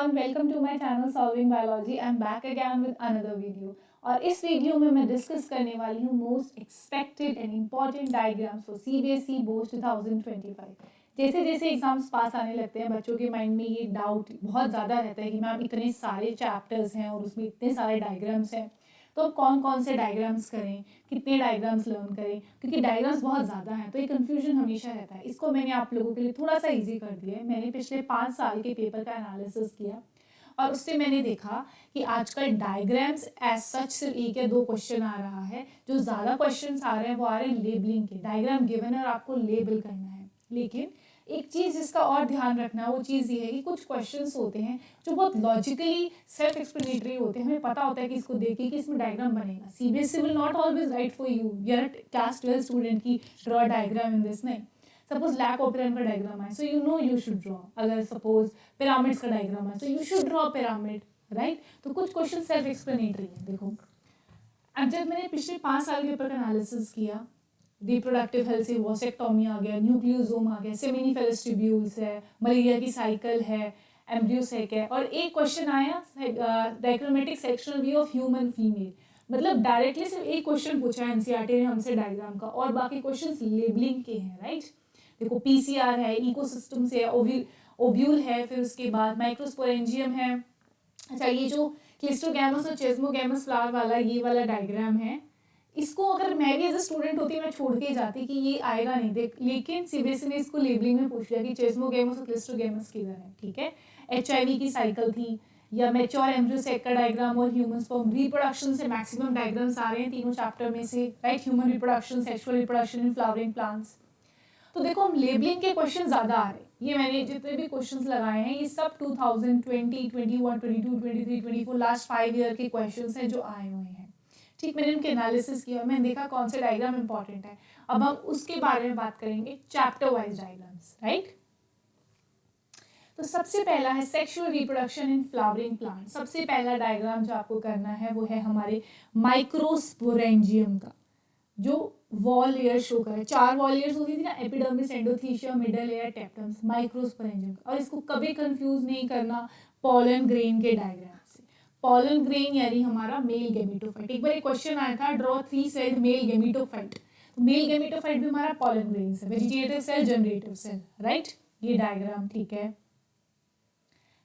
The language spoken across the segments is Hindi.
everyone, welcome to my channel Solving Biology. I'm back again with another video. और इस वीडियो में मैं डिस्कस करने वाली हूँ most expected and important diagrams for CBSE board 2025। जैसे जैसे एग्जाम्स पास आने लगते हैं बच्चों के माइंड में ये डाउट बहुत ज़्यादा रहता है कि मैम इतने सारे चैप्टर्स हैं और उसमें इतने सारे डायग्राम्स हैं, तो अब कौन कौन से डायग्राम्स करें, कितने डायग्राम्स लर्न करें, क्योंकि डायग्राम्स बहुत ज़्यादा हैं तो ये कन्फ्यूजन हमेशा रहता है। इसको मैंने आप लोगों के लिए थोड़ा सा इजी कर दिया है। मैंने पिछले 5 साल के पेपर का एनालिसिस किया और उससे मैंने देखा कि आजकल डायग्राम्स एज सच सिर्फ एक या दो क्वेश्चन आ रहा है। जो ज़्यादा क्वेश्चन आ रहे हैं वो आ रहे हैं लेबलिंग के। डायग्राम गिवन है और आपको लेबल करना है। लेकिन एक चीज़ जिसका और ध्यान रखना वो चीज़ ये है कि कुछ क्वेश्चंस होते हैं जो बहुत लॉजिकली सेल्फ एक्सप्लेनेटरी होते हैं। हमें पता होता है कि इसको देखिए कि इसमें डायग्राम बनेगा। CBSE will not always write for your class 12 student की ड्रॉ डायग्राम इन दिस। नहीं, सपोज लैक ऑपरेन का डायग्राम है so you know you should draw. अगर सपोज पिरामिड्स का डायग्राम है so you should draw pyramid, right. तो कुछ क्वेश्चन सेल्फ एक्सप्लेनेटरी है। देखो, अब जब मैंने पिछले 5 साल के पेपर का एनालिसिस किया, रिप्रोडक्टिव हेल्थ से वॉसेक्टोमी आ गया, न्यूक्लियोसोम आ गया, सेमिनिफेरस ट्यूब्यूल्स है, मलेरिया की साइकिल है, एम्ब्रियोसेक है, और एक क्वेश्चन आया diagrammatic sectional view of human female. मतलब डायरेक्टली सिर्फ एक क्वेश्चन पूछा है एनसीईआरटी ने हमसे डायग्राम का, और बाकी क्वेश्चंस लेबलिंग के हैं, राइट। देखो, पीसीआर है, इकोसिस्टम से ओव्यूल है, फिर उसके बाद माइक्रोस्पोरेंजियम है। अच्छा, ये जो क्लिस्टोगैमस और चेस्मोगैमस फ्लावर वाला ये वाला डायग्राम है, इसको अगर मैं भी एज अ स्टूडेंट होती मैं छोड़ के जाती कि ये आएगा नहीं देख, लेकिन सीबीएसई ने इसको लेबलिंग में पूछ लिया कि चेस्मोगैमस और क्लिस्टोगैमस किधर है, ठीक है। HIV की साइकिल थी, या मैच्योर एम्ब्रियोसेक का डायग्राम और ह्यूमन स्पर्म रिप्रोडक्शन से मैक्सिमम डायग्राम्स आ रहे हैं तीनों चैप्टर में से, right. Human reproduction, sexual reproduction in flowering plants. तो देखो, हम लेबलिंग के क्वेश्चन ज़्यादा आ रहे हैं। ये मैंने जितने भी क्वेश्चंस लगाए हैं ये सब 2020, 21, 22, 23, 24 लास्ट 5 ईयर के क्वेश्चंस हैं जो आए हुए हैं, ठीक। मैंने उनके एनालिसिस किया, मैंने देखा कौन से डायग्राम इंपॉर्टेंट है। अब हम उसके बारे में बात करेंगे, चैप्टर वाइज डायग्राम्स, राइट। तो सबसे पहला है sexual reproduction in flowering plant. सबसे पहला डायग्राम जो आपको करना है वो है हमारे माइक्रोस्पोरेंजियम का, जो वॉल लेयर शो करे। 4 वॉल लेयर्स होती थी ना, epidermis, endothecium, middle layer, tapetums, microsporangium. और इसको कभी कंफ्यूज नहीं करना पॉलन ग्रेन के डायग्राम से। पॉलन ग्रेन यानी हमारा मेल गेमेटोफाइट। एक बार एक क्वेश्चन आया था, ड्रॉ 3 सेल्ड मेल गेमेटोफाइट। तो मेल गेमेटोफाइट भी हमारा पॉलन ग्रेन से, vegetative cell, generative cell, right. ये डायग्राम, ठीक है।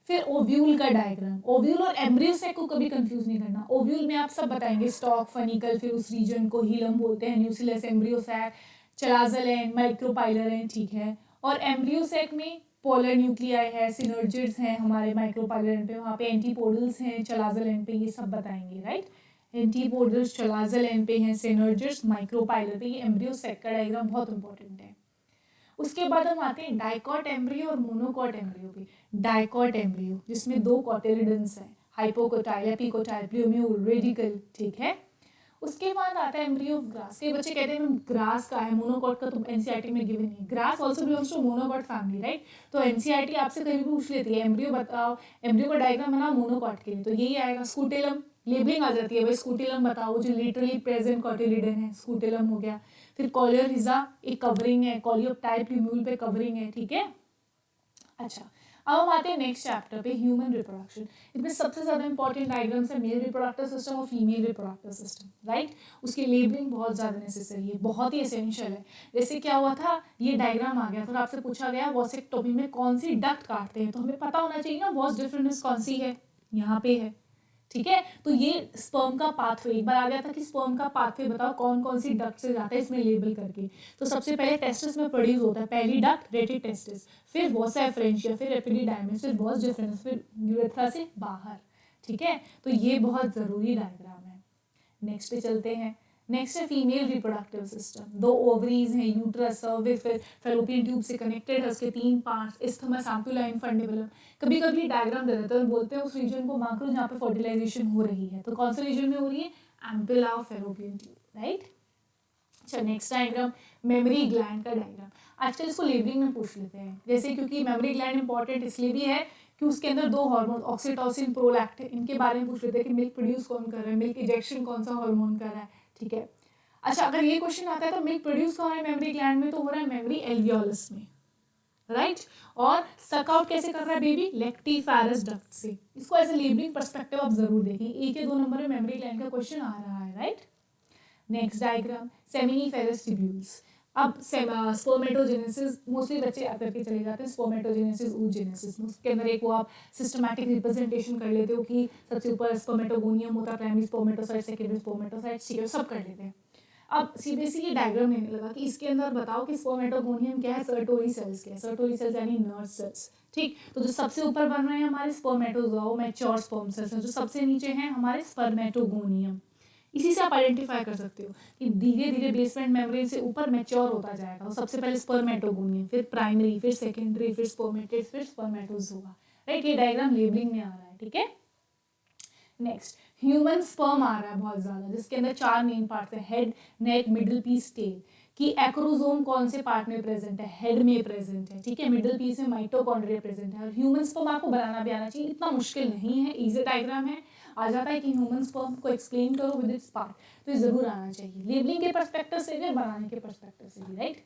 फिर ओव्यूल का डायग्राम। ओव्यूल और एम्ब्रियोसेक को कभी कंफ्यूज नहीं करना। ओव्यूल में आप सब बताएंगे, स्टॉक, फनिकल, फिर उस रीजन को हीलम बोलते हैं, न्यूसिलस, embryo sac, chalazal end, micropylar and, ठीक है। और एम्ब्रियोसेक में पोलर न्यूक्लियाई है, सिनर्जिड्स हैं हमारे माइक्रोपाइलर एंड पे, वहाँ पे एंटीपोडल्स हैं चलाजल एंड पे, ये सब बताएंगे, राइट। एंटीपोडल्स चलाजल एंड पे हैं, सिनर्जिड्स माइक्रोपाइलर पे। ये एम्ब्रियोसेक का डायग्राम बहुत इंपॉर्टेंट है। उसके बाद हम आते हैं डाइकॉट एम्ब्रियो और मोनोकॉट एम्ब्रियो पे। डाइकॉट एम्ब्रियो जिसमें 2 कॉटिलिडन्स हैं, हाइपोकोटाइल, एपिकोटाइल, प्लूम्यूल, रेडिकल, ठीक है। उसके बाद आता है एम्ब्रियो ऑफ ग्रास। के बच्चे कहते हैं ग्रास का है, मोनोकॉट का तो एनसीईआरटी में गिवन नहीं है। Grass also belongs to monocot family, right. तो एनसीईआरटी आपसे कभी भी पूछ लेती है एम्ब्रियो बताओ, एम्ब्रियो का डायग्राम बनाओ मोनोकॉट के लिए, तो यही आएगा। स्कूटेलम, लेबलिंग आ जाती है भाई, स्कूटेलम बताओ जो लिटरली प्रेजेंट कॉटिलिडन है, स्कूटेलम हो गया। फिर कॉलियोरिजा एक कवरिंग है, कॉलियोप्टाइल प्लूम्यूल पे कवरिंग है, ठीक है। अच्छा, अब हम आते हैं नेक्स्ट चैप्टर पे, ह्यूमन रिप्रोडक्शन। इसमें सबसे ज्यादा इंपॉर्टेंट डायग्राम्स है मेल रिप्रोडक्टिव सिस्टम और फीमेल रिप्रोडक्टिव सिस्टम, राइट। उसकी लेबलिंग बहुत ज्यादा नेसेसरी है, बहुत ही एसेंशियल है। जैसे क्या हुआ था, ये डायग्राम आ गया तो आपसे पूछा गया वॉसेक्टोमी में कौन सी डक्ट काटते हैं, तो हमें पता होना चाहिए ना वॉस डिफरेंस कौन सी है, यहाँ पे है, ठीक है। तो ये स्पर्म का पाथवे, एक बार आ गया था कि स्पर्म का पाथवे बताओ कौन कौन सी डक्ट से जाता है, इसमें लेबल करके। तो सबसे पहले टेस्टिस में प्रोड्यूस होता है, पहली डक्ट रेटिड टेस्टिस, फिर वॉसा एफरेंशिया, फिर एपिडिडाइमिस, फिर वॉस डिफरेंस, फिर यूरेथ्रा से बाहर, ठीक है। तो ये बहुत जरूरी डायग्राम है। नेक्स्ट पे चलते हैं। नेक्स्ट है फीमेल रिप्रोडक्टिव सिस्टम। 2 ओवरीज हैं, यूट्रस, सर्विक्स, फिर फैलोपियन ट्यूब से कनेक्टेड है उसके 3 पार्ट्स, इस्थमस, एम्पुला, इनफंडिबुलम। कभी कभी डायग्राम दे देते हैं, बोलते हैं उस रीजन को मार्क करो जहाँ पे फर्टिलाइजेशन हो रही है, तो कौन से रीजन में हो रही है, एम्पुला और फैलोपियन ट्यूब, राइट। अच्छा, नेक्स्ट डायग्राम मेमोरी ग्लैंड का डायग्राम। आजकल इसको लेबलिंग में पूछ लेते हैं, जैसे क्योंकि मेमोरी ग्लैंड इंपॉर्टेंट इसलिए भी है कि उसके अंदर 2 हार्मोन, ऑक्सीटोसिन, प्रोलैक्टिन, इनके बारे में पूछ लेते हैं कि मिल्क प्रोड्यूस कौन कर रहा है, मिल्क इजेक्शन कौन सा हार्मोन कर रहा है, ठीक है। अच्छा, अगर ये क्वेश्चन आता है तो मिल्क प्रोड्यूस कौन है मेमोरी ग्लैंड में, तो हो रहा है मेमोरी एल्वियोलस में, राइट और सकआउट कैसे कर रहा है बेबी, लेक्टिफेरस डक्ट से। इसको ऐसे लेबलिंग पर्सपेक्टिव आप जरूर देखें, 1 या 2 नंबर में मेमोरी लाइन का क्वेश्चन आ रहा है, right. Next diagram seminiferous tubules. अब स्पर्मेटोजेनेसिस मोस्टली बच्चे याद करके चले जाते हैं, स्पर्मेटोजेनेसिस oogenesis, उसके अंदर एक वो आप सिस्टमैटिक रिप्रेजेंटेशन कर लेते हो कि सबसे ऊपर स्पर्मेटोगोनियम होता है, प्राइमरी स्पर्मेटोसाइट, सेकेंडरी स्पर्मेटोसाइट, ठीक है, सब कर लेते हैं। अब सीबीएसई ये डायग्राम लेने लगा कि इसके अंदर बताओ कि स्पर्मेटोगोनियम क्या है, सर्टोरी सेल्स क्या है, सर्टोरी सेल्स यानी नर्व सेल्स, ठीक। तो जो सबसे ऊपर बन रहे हैं हमारे स्पर्मेटोजोआ, मैच्योर स्पर्म सेल्स हैं, जो सबसे नीचे हैं हमारे स्पर्मेटोगोनियम। इसी से आप आइडेंटिफाई कर सकते हो कि धीरे धीरे बेसमेंट मेम्ब्रेन से ऊपर मैच्योर होता जाएगा। तो सबसे पहले स्पर्मेटोगोनियम, फिर प्राइमरी, फिर सेकेंडरी, फिर स्पर्मेटेड, फिर स्पर्मेटोजोआ, राइट। ये डायग्राम लेबलिंग में आ रहा है, ठीक है। नेक्स्ट ह्यूमन स्पर्म आ रहा है बहुत ज्यादा, जिसके अंदर 4 मेन पार्ट्स है, हेड, नेक, मिडिल पीस, टेल। कि एक्रोसोम कौन से पार्ट में प्रेजेंट है, हेड में प्रेजेंट है, ठीक है। मिडिल पीस में माइटोकॉन्ड्रिया प्रेजेंट है। और ह्यूमन स्पर्म आपको बनाना भी आना चाहिए, इतना मुश्किल नहीं है, इजी डायग्राम है। आ जाता है कि ह्यूमन स्पर्म को एक्सप्लेन करो विद इट्स पार्ट, तो ये जरूर आना चाहिए, लेबलिंग के पर्सपेक्टिव से भी, बनाने के पर्सपेक्टिव से भी, राइट।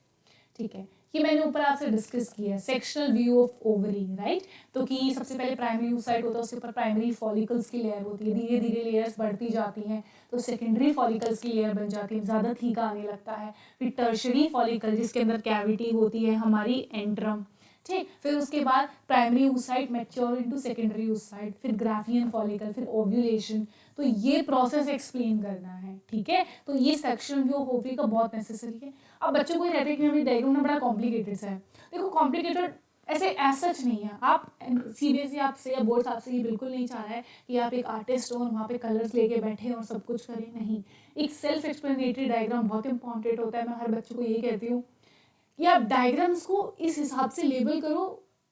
ठीक है, ये मैंने ऊपर आपसे डिस्कस किया है, sectional view of ovary, right. तो कि सबसे पहले प्राइमरी oocyte होता है, उसके ऊपर प्राइमरी फॉलिकल्स की लेयर होती है, धीरे धीरे लेयर्स बढ़ती जाती हैं, तो सेकेंडरी फॉलिकल्स की लेयर बन जाती है, ज़्यादा ठीक आने लगता है। फिर टर्शरी फॉलिकल जिसके अंदर कैविटी होती है हमारी एंट्रम, ठीक। फिर उसके बाद primary oocyte mature into secondary oocyte, फिर ग्राफियन फॉलिकल, फिर ओव्यूलेशन। तो ये प्रोसेस एक्सप्लेन करना है, ठीक है। तो ये सेक्शन व्यू ऑफ ओवरी का बहुत नेसेसरी है। अब बच्चों को ये रहता है कि हमें डायग्राम ना बड़ा कॉम्प्लिकेटेड सा है, देखो कॉम्प्लिकेटेड ऐसे सच नहीं है। आप सीबीएसई आपसे या बोर्ड्स आपसे ये बिल्कुल नहीं चाह रहा है कि आप एक आर्टिस्ट हो और वहाँ पे कलर्स लेके बैठे और सब कुछ करें, नहीं। एक सेल्फ एक्सप्लेनेटरी डायग्राम बहुत इंपॉर्टेंट होता है। मैं हर बच्चों को यही कहती हूँ कि आप डायग्राम्स को इस हिसाब से लेबल करो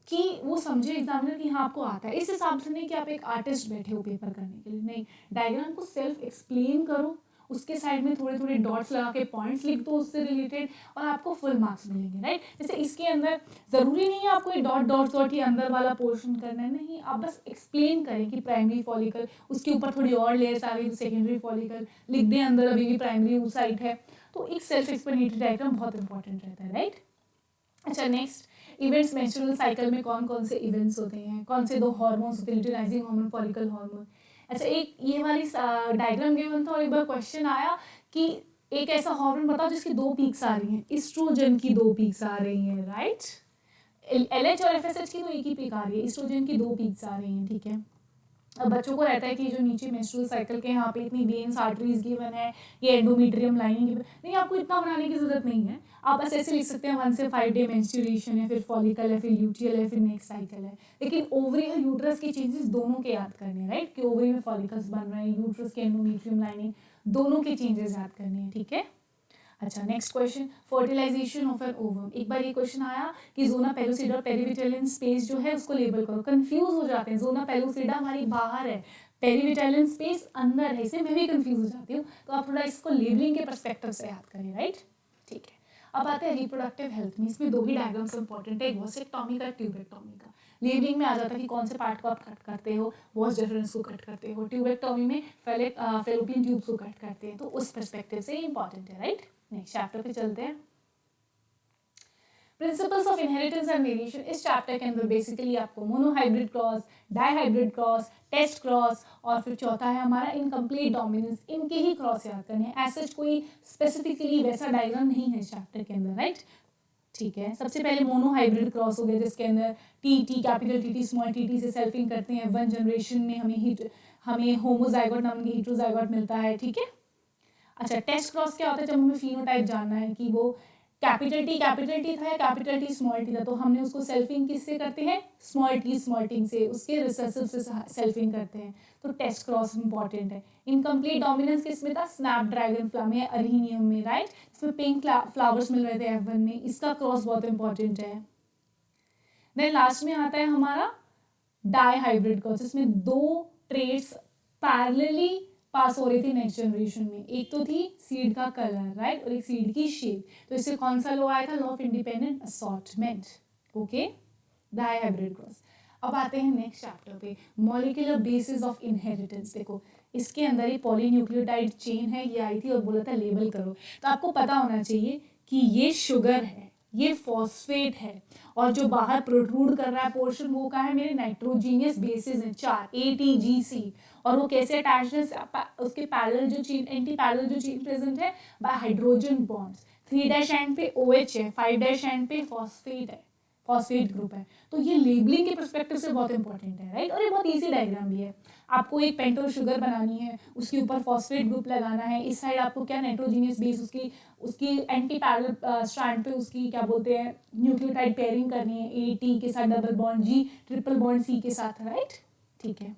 कि वो समझे एग्जामिनर कि हाँ आपको आता है, इस हिसाब से नहीं कि आप एक आर्टिस्ट बैठे हो पेपर करने के लिए, नहीं। डायग्राम को सेल्फ एक्सप्लेन करो, उसके साइड में थोड़े थोड़े डॉट्स लगा के पॉइंट्स लिख दो उससे रिलेटेड, और आपको फुल मार्क्स मिलेंगे, राइट। जैसे इसके अंदर ज़रूरी नहीं है आपको ये डॉट डॉट डॉट ही अंदर वाला पोर्शन करना है, नहीं। आप बस एक्सप्लेन करें कि प्राइमरी फॉलिकल, उसके ऊपर थोड़ी और लेयर्स आ गई, सेकेंडरी फॉलिकल लिख दें, अंदर अभी भी प्राइमरी oocyte है। तो एक सेल्फ एक्सप्लेनेटरी डायग्राम बहुत इंपॉर्टेंट रहता है, राइट। अच्छा, नेक्स्ट इवेंट्स मेंस्ट्रुअल साइकिल में कौन कौन से इवेंट्स होते हैं, कौन से 2 हार्मोन्स होते हैं, ल्यूटिनाइजिंग हार्मोन, फॉलिकल हार्मोन। अच्छा, एक ये वाली डायग्राम गिवन था और एक बार क्वेश्चन आया कि एक ऐसा हार्मोन बताओ जिसकी 2 पीक्स आ रही हैं, ईस्ट्रोजन की 2 पीक्स आ रही हैं, राइट। एलएच और एफएसएच की तो एक ही पीक आ रही है, ईस्ट्रोजन की 2 पीक्स आ रही हैं, ठीक है। अब बच्चों को रहता है कि जो नीचे मेंस्ट्रुअल साइकिल के यहाँ पे इतनी वेन्स आर्टरीज गिवन है, ये एंडोमेट्रियम लाइनिंग गिवन, नहीं आपको इतना बनाने की जरूरत नहीं है। आप बस ऐसे लिख सकते हैं 1 से 5 डे मेंस्ट्रुएशन है, फिर फॉलिकल है, फिर ल्यूटियल है, फिर नेक्स्ट साइकिल है। लेकिन ओवरी और यूट्रस के चेंजेस दोनों के याद करने हैं, राइट। कि ओवरी में फॉलिकल्स बन रहे हैं, यूट्रस के एंडोमेट्रियम लाइनिंग, दोनों के चेंजेस याद करने हैं, ठीक है। अच्छा, next question, fertilisation of an ovum. एक बार ये क्वेश्चन आया कि जोना पेलुसिडा और पेरिविटाइलिन स्पेस जो है उसको लेबल करो, कंफ्यूज हो जाते हैं। जोना पेलुसिडा हमारी बाहर है, पेरिविटाइलिन स्पेस अंदर है, इससे मैं भी कंफ्यूज हो जाती हूँ। तो आप थोड़ा इसको लेबलिंग के पर्सपेक्टिव से याद करें, राइट, ठीक है। अब आते हैं रिप्रोडक्टिव हेल्थ में, इसमें 2 ही डायग्राम्स इंपॉर्टेंट है, एक वॉसेक्टॉमी का, ट्यूबेक्टॉमी का। लेबलिंग में आ जाता है कि कौन से पार्ट को आप कट करते हो, वॉस डिफरेंस को कट करते हो, ट्यूबेक्टॉमी में फेलोपियन ट्यूब्स को कट करते हैं, तो उस पर्सपेक्टिव से इंपॉर्टेंट है, राइट। नेक्स्ट चैप्टर पे चलते हैं, principles of inheritance and variation. इस चैप्टर के अंदर बेसिकली आपको monohybrid cross, dihybrid cross, test cross, और फिर चौथा है हमारा इनकम्प्लीट डोमिनेंस, इनके ही क्रॉस याद करने हैं। ऐसा कोई स्पेसिफिकली वैसा डायग्राम नहीं है इस चैप्टर के अंदर, राइट, ठीक है। सबसे पहले मोनोहाइब्रिड क्रॉस हो गया, जिसके अंदर T capital T small T से सेल्फिंग करते हैं, 1 जनरेशन में हमें होमोजाइगोट नाम की हेटेरोजाइगोट मिलता है, ठीक है। अच्छा, टेस्ट क्रॉस क्या होता है, जब हमें फिनोटाइप जानना है कि वो कैपिटल टी था या कैपिटल टी स्मॉल टी था, तो हमने उसको सेल्फिंग किससे करते हैं, स्मॉल टी से, उसके रिसेसिव से सेल्फिंग करते हैं। तो टेस्ट क्रॉस इंपॉर्टेंट है। इनकम्प्लीट डोमिनेंस किसमें था, स्नैपड्रैगन फ्लावर में, अरहीनियम में, राइट। इसमें पिंक फ्लावर्स मिल रहे थे F1 में, इसका क्रॉस बहुत इंपॉर्टेंट है। देन लास्ट में आता है हमारा डाईहाइब्रिड क्रॉस, जिसमें 2 ट्रेट्स पैरेलली पास हो रही थी नेक्स्ट जनरेशन में। एक तो थी सीड का कलर, राइट, और एक सीड की शेप। तो इससे कौन सा लॉ आया था, law of independent assortment, okay, dihybrid cross. अब आते हैं नेक्स्ट चैप्टर पे, मॉलिक्यूलर बेसिस ऑफ इनहेरिटेंस। देखो इसके अंदर ही पॉलीन्यूक्लियोटाइड चेन है, ये आई थी और बोला था लेबल करो। तो आपको पता होना चाहिए कि ये शुगर है, ये फॉस्फेट है, और जो बाहर प्रोट्रूड कर रहा है पोर्शन वो का है मेरे नाइट्रोजीनियस बेसिस हैं 4 ATGC, और वो कैसे अटैच्ड है उसके पैरेलल जो चेन एंटी पैरेलल जो चेन प्रेजेंट है बाय हाइड्रोजन बॉन्ड्स। 3' एंड पे OH है, 5' एंड पे फॉस्फेट है, फॉस्फेट ग्रुप है। तो ये लेबलिंग के परस्पेक्टिव से बहुत इंपॉर्टेंट है, राइट। और ये बहुत इजी डायग्राम भी है। आपको एक पेंटोज शुगर बनानी है, उसके ऊपर फॉस्फेट ग्रुप लगाना है, इस साइड आपको क्या नाइट्रोजीनियस बेस उसकी उसकी एंटी पैरेलल स्ट्रैंड पे उसकी क्या बोलते हैं न्यूक्लियोटाइड पेयरिंग करनी है, AT के साथ double bond G, triple bond C के साथ, राइट। ठीक है।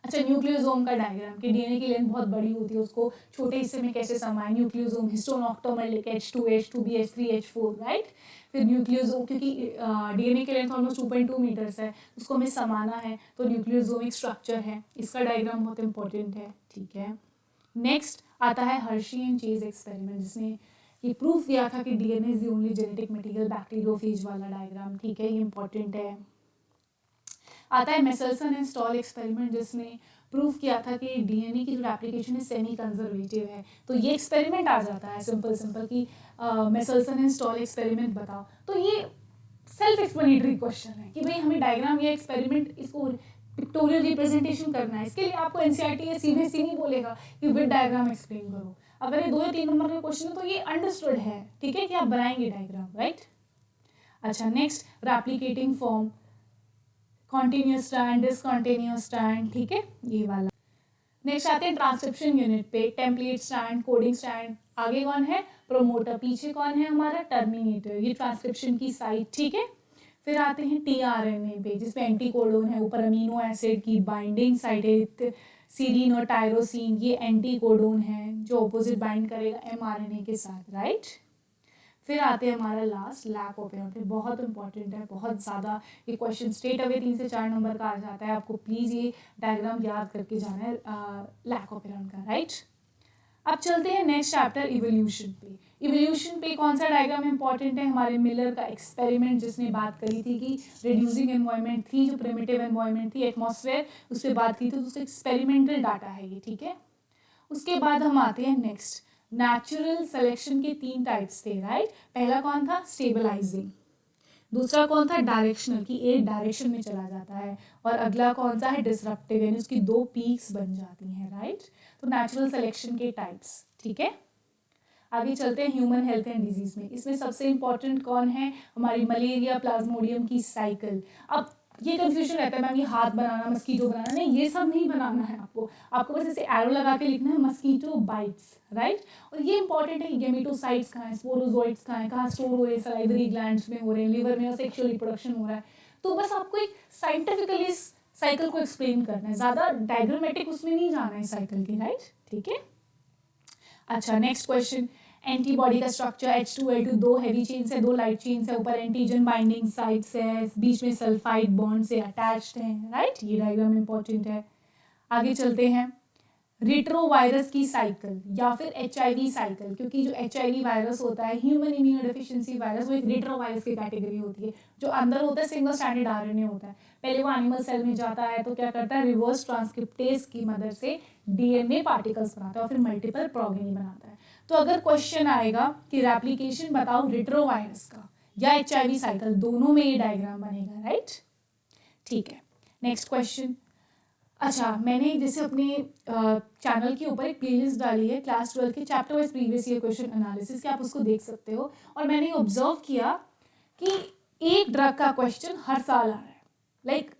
अच्छा, न्यूक्लियोसोम का डायग्राम कि DNA की लेंथ बहुत बड़ी होती है, उसको छोटे हिस्से में कैसे समाए, न्यूक्लियोसोम हिस्टोन ऑक्टोमर लेके H2H 2BH 3H4, राइट। फिर न्यूक्लियोसोम क्योंकि DNA की लेंथ ऑलमोस्ट 2.2 मीटर्स है, उसको हमें समाना है, तो न्यूक्लियोसोमिक स्ट्रक्चर है, इसका डायग्राम बहुत इंपॉर्टेंट है। ठीक है। नेक्स्ट आता है हर्शी एंड चेज एक्सपेरिमेंट, जिसने ये प्रूफ दिया था कि DNA is the only genetic material, bacteriophage वाला डायग्राम। ठीक है, ये इंपॉर्टेंट है। आता है मेसल्सन एंड स्टॉल एक्सपेरिमेंट, जिसने प्रूफ किया था कि DNA की जो एप्लीकेशन है सेमी कंजर्वेटिव है। तो ये एक्सपेरिमेंट आ जाता है सिंपल कि मेसल्सन एंड स्टॉल एक्सपेरिमेंट बताओ। तो ये सेल्फ एक्सप्लेनेटरी क्वेश्चन है कि भाई हमें डायग्राम या एक्सपेरिमेंट इसको पिक्टोरियल रिप्रेजेंटेशन करना है। इसके लिए आपको NCERT या CBSE नहीं बोलेगा कि विद डायग्राम एक्सप्लेन करो। अगर ये 2 या 3 नंबर का क्वेश्चन है तो ये अंडरस्टूड है, ठीक है, कि आप बनाएंगे डायग्राम, राइट। अच्छा, next replicating form, continuous strand, discontinuous strand, ठीक है, ये वाला। नेक्स्ट आते हैं ट्रांसक्रिप्शन यूनिट पे, टेम्पलेट स्ट्रैंड, कोडिंग स्ट्रैंड। आगे कौन है, प्रोमोटर, पीछे कौन है हमारा, टर्मिनेटर, ये ट्रांसक्रिप्शन की साइट, ठीक है। फिर आते हैं tRNA पे, जिसमें एंटीकोडोन है, ऊपर अमीनो एसिड की बाइंडिंग साइट है सीरीन और टायरोसिन, ये एंटीकोडोन है जो ऑपोजिट बाइंड करेगा mRNA के साथ, राइट। फिर आते हैं हमारा लास्ट लैक ऑफ एरर, बहुत इंपॉर्टेंट है, बहुत ज़्यादा। ये क्वेश्चन स्ट्रेट अवे 3 से 4 नंबर का आ जाता है, आपको प्लीज़ ये डायग्राम याद करके जाना है लैक ऑफ एरर का, राइट। अब चलते हैं नेक्स्ट चैप्टर इवोल्यूशन पे। इवोल्यूशन पे कौन सा डायग्राम इंपॉर्टेंट है, हमारे मिलर का एक्सपेरिमेंट, जिसने बात करी थी कि रिड्यूसिंग एनवायरनमेंट थी, जो प्रिमिटिव एनवायरनमेंट थी एटमॉस्फेयर, उस पर बात की थी, तो उसका एक्सपेरिमेंटल डाटा है ये, ठीक है। उसके बाद हम आते हैं नेक्स्ट, नेचुरल सिलेक्शन के 3 टाइप्स थे, राइट। पहला कौन था, स्टेबलाइजिंग, दूसरा कौन था, डायरेक्शनल कि एक डायरेक्शन में चला जाता है, और अगला कौन सा है, डिसरप्टिव, यानी उसकी 2 पीक्स बन जाती हैं, राइट। तो नेचुरल सिलेक्शन के टाइप्स, ठीक है। आगे चलते हैं ह्यूमन हेल्थ एंड डिजीज में। इसमें सबसे इंपॉर्टेंट कौन है, हमारी मलेरिया प्लाज्मोडियम की साइकिल। अब ये कंफ्यूजन रहता है मैम ये हाथ बनाना, मस्कीटो बनाना, नहीं, ये सब नहीं बनाना है आपको बस ऐसे एरो लगा के लिखना है मस्कीटो बाइट्स, राइट। और ये इंपॉर्टेंट है कि गेमेटोसाइट्स कहाँ है, स्पोरोजोइट्स कहाँ है, कहाँ स्टोर हो रहे हैं, सलाइवरी ग्लैंड्स में हो रहे हैं, लिवर में, और सेक्सुअल रिप्रोडक्शन हो रहा है। तो बस आपको एक साइंटिफिकली साइकिल को एक्सप्लेन करना है, ज़्यादा डायग्रामेटिक उसमें नहीं जाना है साइकिल की, राइट, ठीक है। अच्छा, नेक्स्ट क्वेश्चन, एंटीबॉडी का स्ट्रक्चर, H2L2, 2 हैवी चेन्स है, 2 लाइट चेन्स है, ऊपर एंटीजन बाइंडिंग साइट्स है, बीच में सल्फाइड बॉन्ड से अटैच्ड हैं, राइट। ये डायग्राम इंपॉर्टेंट है। आगे चलते हैं, रिट्रोवायरस की साइकिल या फिर HIV साइकिल, क्योंकि जो HIV वायरस होता है, ह्यूमन इम्यूनोडेफिशिएंसी वायरस, वो एक रिट्रोवायरस की कैटेगरी होती है। जो अंदर होता है सिंगल स्ट्रैंडेड RNA होता है, पहले वो एनिमल सेल में जाता है, तो क्या करता है, रिवर्स ट्रांसक्रिप्टेज की मदद से DNA पार्टिकल्स बनाता है और फिर मल्टीपल प्रोगेनी बनाता है। तो अगर क्वेश्चन आएगा कि रेप्लिकेशन बताओ रिट्रोवायरस का या HIV साइकिल, दोनों में ये डायग्राम बनेगा, राइट, ठीक है। नेक्स्ट क्वेश्चन, अच्छा, मैंने जैसे अपने चैनल के ऊपर एक प्लेलिस्ट डाली है क्लास 12 के chapter wise previous year question analysis की, आप उसको देख सकते हो। और मैंने ऑब्जर्व किया कि एक ड्रग का क्वेश्चन हर साल आ रहा है, लाइक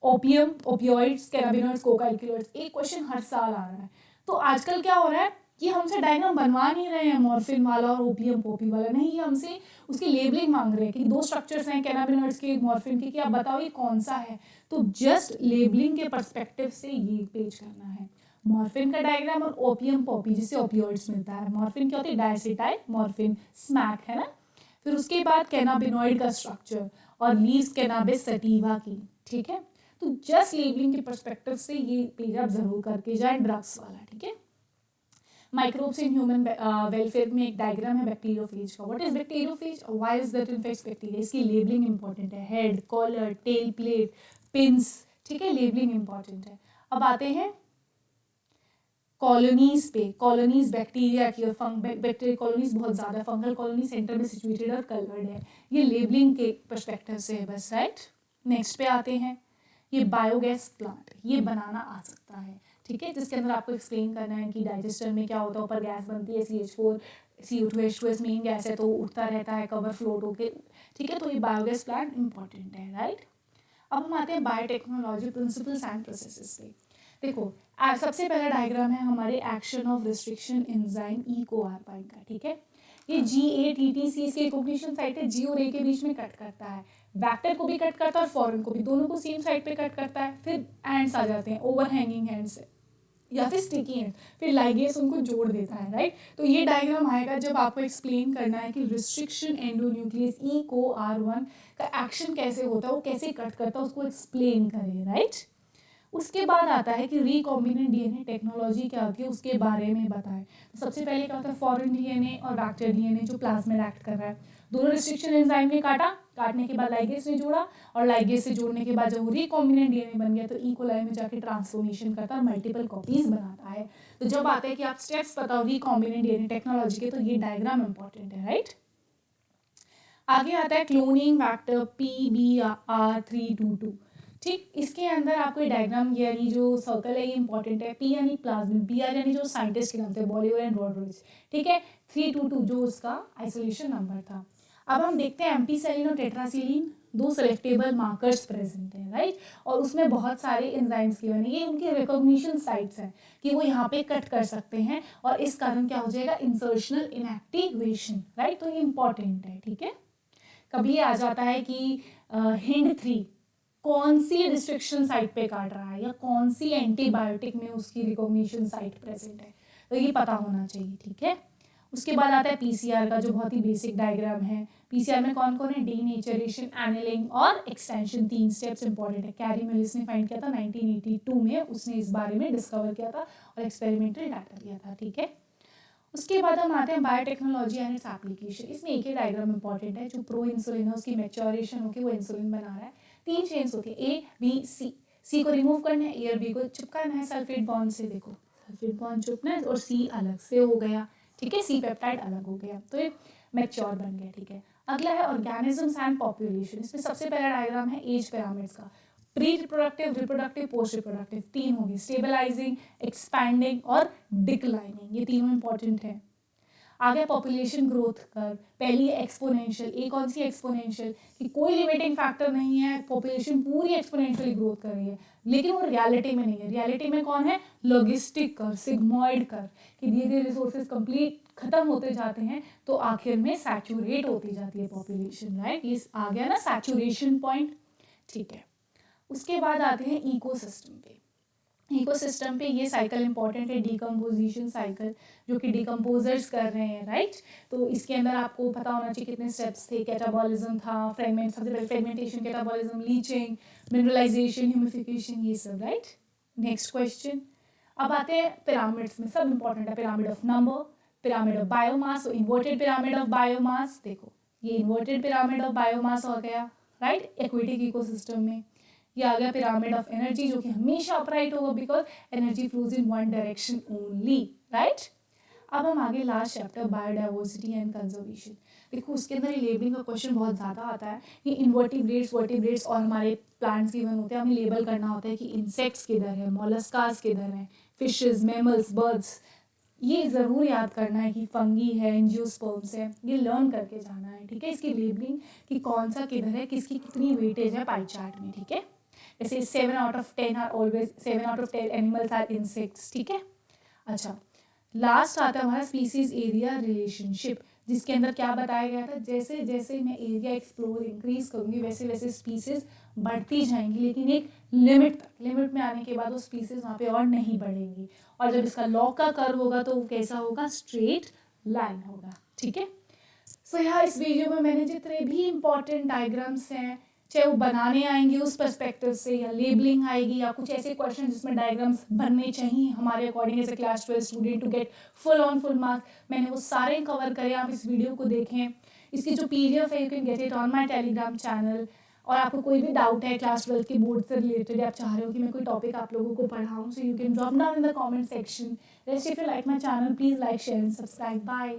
ओपियम, ओपियोइड्स, कैनाबिनॉइड्स, कोकाइलकिलॉइड्स, एक क्वेश्चन हर साल आ रहा है। तो आजकल क्या हो रहा है कि हमसे डायग्राम बनवा नहीं रहे हैं मॉर्फिन वाला और ओपियम पोपी वाला, नहीं, ये हमसे उसकी लेबलिंग मांग रहे हैं कि 2 स्ट्रक्चर्स हैं कैनाबिनॉइड्स के, मॉर्फिन के, कि आप बताओ ये कौन सा है। तो जस्ट लेबलिंग के पर्सपेक्टिव से ये पेज करना है, मॉर्फिन का डायग्राम और ओपियम पॉपी, जिससे ओपियोइड्स मिलता है। मॉर्फिन क्या होती है, डायसिटाइल मॉर्फिन, स्मैक, है ना। फिर उसके बाद कैनाबिनॉइड का स्ट्रक्चर और लीव्स कैनाबिस सटीवा की, ठीक है। तो जस्ट लेबलिंग के पर्सपेक्टिव से ये पेज आप जरूर करके जाए, ड्रग्स वाला, ठीक है। माइक्रोब्स इन ह्यूमन वेलफेयर में एक डायग्राम है बैक्टीरियोफेज का। What is bacteriophage, why is that infects bacteria, इसकी लेबलिंग इंपॉर्टेंट है, head, collar, tail plate, pins, ठीक है, लेबलिंग इंपॉर्टेंट है। अब आते हैं कॉलोनीज पे, कॉलोनीज बैक्टीरिया की और बैक्टीरिया कॉलोनीज बहुत ज़्यादा, फंगल कॉलोनी सेंटर में सिचुएटेड और कलर्ड है। ये लेबलिंग के पर्सपेक्टिव से है बस, राइट। नेक्स्ट पे आते हैं, ये बायोगैस प्लांट, ये बनाना आ सकता है, ठीक है, जिसके अंदर आपको एक्सप्लेन करना है कि डाइजेस्टर में क्या होता है, ऊपर गैस बनती है CH4, CO2 H2S main gas है, तो उठता रहता है कवर फ्लोट होके, ठीक है, तो ये बायोगैस प्लांट इंपॉर्टेंट है, राइट। अब हम आते हैं बायोटेक्नोलॉजी प्रिंसिपल्स एंड प्रोसेसेस पे। देखो सबसे पहला डायग्राम है हमारे action of restriction enzyme E-coarpine का, ठीक है। ये GATTC इसकी रिकॉग्निशन साइट है, G और A के बीच में कट करता है, वेक्टर को भी कट करता है और फॉरेन को भी, दोनों को सेम साइड पे कट करता है। फिर एंड्स आ जाते हैं, ओवरहैंगिंग एंड्स या फिर स्टिकी एंड, फिर लाइगेस उनको जोड़ देता है, राइट। तो ये डायग्राम आएगा जब आपको एक्सप्लेन करना है कि रिस्ट्रिक्शन एंडोन्यूक्लियस E-coR1 का एक्शन कैसे होता है, वो कैसे कट करता है, उसको एक्सप्लेन करें, राइट। उसके बाद आता है कि रिकॉम्बिनेंट DNA टेक्नोलॉजी क्या होती है, उसके बारे में बताएं। तो सबसे पहले क्या होता है, फॉरेन DNA और बैक्टीरियल DNA जो प्लाज्मिड एक्ट कर रहा है, दोनों रिस्ट्रिक्शन एंजाइम ने काटा, काटने के बाद लाइगेस ने जोड़ा, और लाइगेस से जोड़ने के बाद जब वो रिकॉम्बिनेंट DNA बन गया तो E. coli में जाके ट्रांसफॉर्मेशन करता है, मल्टीपल कॉपीज बनाता है। तो जब आते हैं कि आप स्टेप्स बताओ रिकॉम्बिनेंट DNA टेक्नोलॉजी के, तो ये डायग्राम इंपॉर्टेंट है, राइट। आगे आता है क्लोनिंग फैक्टर PBr322, ठीक। इसके अंदर आपको डायग्राम यानी जो सर्कल है ये इंपॉर्टेंट है। P यानी प्लाज्मिड, BR यानी जो साइंटिस्ट के नाम थे, बॉलिवर एंड रॉड्रिग्स, ठीक है। 322 जो उसका आइसोलेशन नंबर था। अब हम देखते हैं एम्पीसेलिन और टेट्रासिलिन, दो सेलेक्टेबल मार्कर्स प्रेजेंट हैं, राइट। और उसमें बहुत सारे एंजाइम्स के बने, ये उनके रिकॉग्निशन साइट्स हैं कि वो यहाँ पे कट कर सकते हैं, और इस कारण क्या हो जाएगा, इंसर्शनल इनएक्टिवेशन, राइट। तो ये इंपॉर्टेंट है, ठीक है। कभी आ जाता है कि HindIII कौन सी रिस्ट्रिक्शन साइट पे काट रहा है, या कौन सी एंटीबायोटिक में उसकी रिकॉग्निशन साइट प्रेजेंट है, तो ये पता होना चाहिए, ठीक है। उसके बाद आता है PCR का, जो बहुत ही बेसिक डायग्राम है। PCR में कौन कौन है, डीनेचरेशन, एनिलिंग और एक्सटेंशन, 3 स्टेप्स इंपॉर्टेंट है। कैरी मिलिस ने फाइंड किया था 1982 में, उसने इस बारे में डिस्कवर किया था और एक्सपेरिमेंटल डाटा दिया था, ठीक है। उसके बाद हम आते हैं बायोटेक्नोलॉजी एंड इट्स एप्लीकेशन। इसमें एक ही डायग्राम इंपॉर्टेंट है, जो प्रो इंसुलिन है उसकी मैच्योरेशन होकर वो इंसुलिन बना रहा है। 3 चेन्स होती है, A B C को रिमूव करना है, A और B को चिपकाना है सल्फेट बॉन्ड से, देखो सल्फेट बॉन्ड चुपना है, और C अलग से हो गया, ठीक है, C पेप्टाइड अलग हो गया, तो ये मैच्योर बन गया, ठीक है। अगला है ऑर्गेनिजम्स एंड पॉपुलेशन। इसमें सबसे पहला डायग्राम है एज पिरामिड्स का, pre reproductive, reproductive, post reproductive, 3 होगी, स्टेबलाइजिंग, एक्सपैंडिंग और डिक्लाइनिंग, ये तीनों इंपॉर्टेंट है। आगे पॉपुलेशन ग्रोथ कर्व, पहली एक्सपोनेंशियल, एक कौन सी एक्सपोनेंशियल, कि कोई लिमिटिंग फैक्टर नहीं है, पॉपुलेशन पूरी एक्सपोनेंशियली ग्रोथ कर रही है, लेकिन वो रियलिटी में नहीं है। रियलिटी में कौन है, लॉजिस्टिक कर्व, सिग्मॉइड कर्व, कि धीरे धीरे रिसोर्सेज कंप्लीट खत्म होते जाते हैं, तो आखिर में सैचुरेट होती जाती है पॉपुलेशन, राइट। ये आ गया ना सैचुरेशन पॉइंट, ठीक है। उसके बाद आते हैं इकोसिस्टम पे। इकोसिस्टम पे ये साइकिल इंपॉर्टेंट है, डिकम्पोजिशन साइकिल, जो कि डिकम्पोजर्स कर रहे हैं, राइट। तो इसके अंदर आपको पता होना चाहिए कितने स्टेप्स थे, कैटाबॉलिज्म था, फ्रेगमेंट, सबसे पहले fragmentation, catabolism, leaching, mineralisation, humification, ये सब, राइट। Next question. अब आते हैं पिरामिड्स में, सब इंपॉर्टेंट है, pyramid of number, pyramid of biomass, तो इन्वर्टेड पिरामिड ऑफ बायोमास, देखो ये इन्वर्टेड पिरामिड ऑफ बायोमास हो गया, राइट, एक्वेटिक इकोसिस्टम में। ये आ गया पिरामिड ऑफ एनर्जी, जो कि हमेशा अपराइट होगा because energy flows in one direction only, right. अब हम आगे last chapter biodiversity and conservation. देखो उसके अंदर लेबलिंग का क्वेश्चन बहुत ज़्यादा आता है कि इन्वर्टिब्रेट्स, वर्टिब्रेट्स और हमारे प्लांट्स गिवन होते हैं, हमें लेबल करना होता है कि इंसेक्ट्स किधर है, मोलस्कास किधर है, फिशेस, मैमल्स, बर्ड्स। ये ज़रूर याद करना है कि फंगी है, एंजियोस्पर्म्स है, ये लर्न करके जाना है, ठीक है। इसकी लेबलिंग कि कौन सा किधर है, किसकी कितनी वेटेज है पाई चार्ट में, ठीक है। जैसे 7 out of 10 are always, 7 out of 10 animals are insects, ठीक है। अच्छा, लास्ट आता है हमारा स्पीसीज एरिया रिलेशनशिप, जिसके अंदर क्या बताया गया था, जैसे जैसे मैं एरिया एक्सप्लोर इंक्रीज करूंगी वैसे वैसे स्पीसीज बढ़ती जाएंगी, लेकिन एक लिमिट तक, लिमिट में आने के बाद वो स्पीसीज वहाँ पे और नहीं बढ़ेंगी, और जब इसका लॉ का कर्व होगा तो वो कैसा होगा, स्ट्रेट लाइन होगा, ठीक है। सो यहाँ इस वीडियो में मैंने जितने भी इंपॉर्टेंट डायग्राम्स हैं, चाहे वो बनाने आएंगे उस पर्सपेक्टिव से, या लेबलिंग आएगी, या कुछ ऐसे क्वेश्चन जिसमें डायग्राम्स बनने चाहिए हमारे according as a class 12 student to get full on full marks, मैंने वो सारे कवर करे। आप इस वीडियो को देखें, इसकी जो PDF है you can get it on my Telegram channel, और आपको कोई भी डाउट है क्लास 12 के बोर्ड से रिलेटेड, आप चाह रहे हो कि मैं कोई टॉपिक आप लोगों को पढ़ाऊँ, so you can drop down in the comment section. Rest, if you like my channel, please like, share and subscribe. Bye.